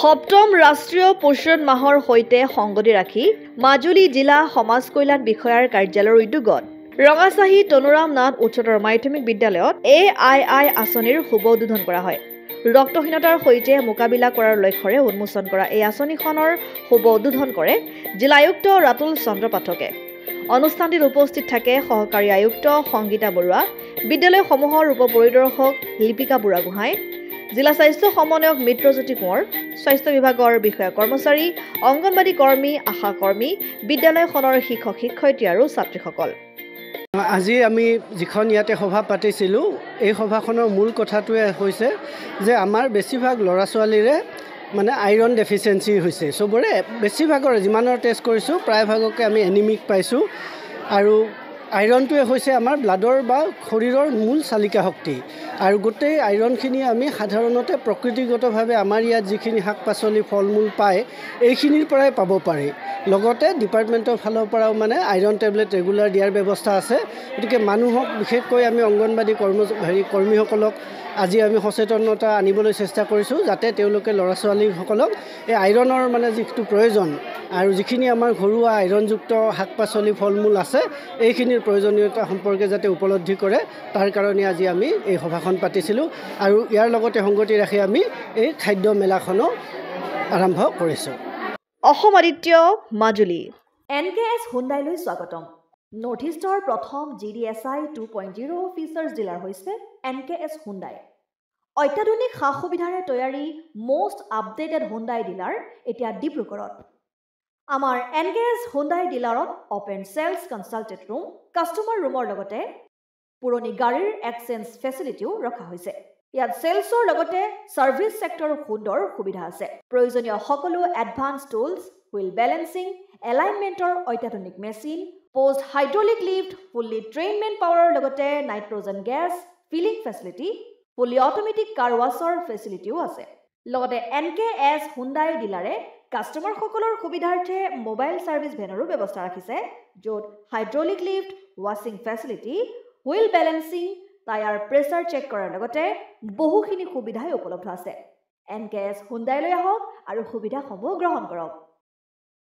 সপ্তম ৰাষ্ট্ৰীয় পোষণ মাহৰ সৈতে সংগতি ৰাখি মাজুলী জিলা সমাজ কল্যাণ বিষয়াৰ কাৰ্যালয়ৰ উদ্যোগত ৰঙাচাহী তনুৰাম নাথ উচ্চতৰ মাধ্যমিক বিদ্যালয়ত AII আঁচনিৰ শুভ উদ্বোধন কৰা হয়। ৰক্তহীনতাৰ সৈতে মোকাবিলা কৰাৰ লক্ষ্যৰে উন্মোচন কৰা এই আঁচনিখনৰ শুভ উদ্বোধন কৰে জিলা আয়ুক্ত ৰাতুল চন্দ্ৰ পাঠকে। অনুষ্ঠানটিত উপস্থিত থাকে সহকাৰী আয়ুক্ত সংগীতা বৰুৱা, বিদ্যালয়সমূহৰ উপ পৰিদৰ্শক লিপিকা বুঢ়াগোহাঁই, জিলা স্বাস্থ্য সমন্বয়ক মিত্ৰজ্যোতি কোঁৱৰ, স্বাস্থ্য বিভাগৰ বিষয়া কৰ্মচাৰী, অংগনবাদী কৰ্মী, আশা কৰ্মী, বিদ্যালয়খনৰ শিক্ষক শিক্ষয়িত্ৰী আৰু ছাত্ৰীসকল। আজি আমি যিখন ইয়াতে সভা পাতিছিলোঁ, এই সভাখনৰ মূল কথাটোৱে হৈছে যে আমাৰ বেছিভাগ ল'ৰা ছোৱালীৰে মানে আইৰণ ডেফিচিয়েঞ্চি হৈছে। চবৰে বেছিভাগৰ যিমানৰ টেষ্ট কৰিছোঁ প্ৰায়ভাগকে আমি এনিমিক পাইছোঁ। আৰু আইৰণটোৱে হৈছে আমাৰ ব্লাডৰ বা শৰীৰৰ মূল চালিকা শক্তি। আৰু গোটেই আইৰণখিনি আমি সাধাৰণতে প্ৰকৃতিগতভাৱে আমাৰ ইয়াত যিখিনি শাক পাচলি ফল মূল পায় এইখিনিৰ পৰাই পাব পাৰি। লগতে ডিপাৰ্টমেণ্টৰ ফালৰ পৰাও মানে আইৰণ টেবলেট ৰেগুলাৰ দিয়াৰ ব্যৱস্থা আছে। গতিকে মানুহক বিশেষকৈ আমি অংগনবাদী কৰ্মীসকলক আজি আমি সচেতনতা আনিবলৈ চেষ্টা কৰিছোঁ, যাতে তেওঁলোকে ল'ৰা ছোৱালীসকলক এই আইৰণৰ মানে যিটো প্ৰয়োজন আৰু যিখিনি আমাৰ ঘৰুৱা আইৰণযুক্ত শাক পাচলি ফল মূল আছে এইখিনিৰ প্ৰয়োজনীয়তা সম্পৰ্কে যাতে উপলব্ধি কৰে, তাৰ কাৰণে আজি আমি এই সভাখন পাতিছিলোঁ। আৰু ইয়াৰ লগতে সংগতি ৰাখি আমি এই খাদ্য মেলাখনো আৰম্ভ কৰিছোঁ। অসম আদিত্য, মাজুলী। NKS হুণ্ডাইলৈ স্বাগতম। নৰ্থ ইষ্টৰ প্ৰথম GDSI 2.0 ফিচাৰ্ছ ডিলাৰ হৈছে NKS হুণ্ডাই। অত্যাধুনিক সা সুবিধাৰে তৈয়াৰী মষ্ট আপডেটেড হুণ্ডাই ডিলাৰ এতিয়া ডিব্ৰুগড়ত। আমাৰ NKS হুণ্ডাই ডিলাৰত open sales consulted room, customer ৰুমৰ লগতে পুৰণি গাড়ীৰ এক্সচেঞ্জ ফেচিলিটিও ৰখা হৈছে। ইয়াত চেলছৰ লগতে ছাৰ্ভিচ ছেক্টৰৰ সুন্দৰ সুবিধা আছে। প্ৰয়োজনীয় সকলো এডভান্স টুলছ, হুইল বেলেন্সিং, এলাইনমেণ্টৰ অত্যাধুনিক machine, post hydraulic lift, fully ট্ৰেইনমেণ্ট পাৱাৰৰ লগতে nitrogen gas filling facility, fully automatic car washer ফেচিলিটিও আছে। লগতে NKS হুণ্ডাই ডিলাৰে কাষ্টমাৰসকলৰ সুবিধাৰ্থে মোবাইল ছাৰ্ভিচ ভেনৰো ব্যৱস্থা ৰাখিছে, য'ত হাইড্ৰলিক লিফ্ট, ৱাশ্বিং facility, wheel balancing, tyre pressure check কৰাৰ লগতে বহুখিনি সুবিধাই উপলব্ধ আছে। NKS হুণ্ডাইলৈ আহক আৰু সুবিধাসমূহ গ্ৰহণ কৰক।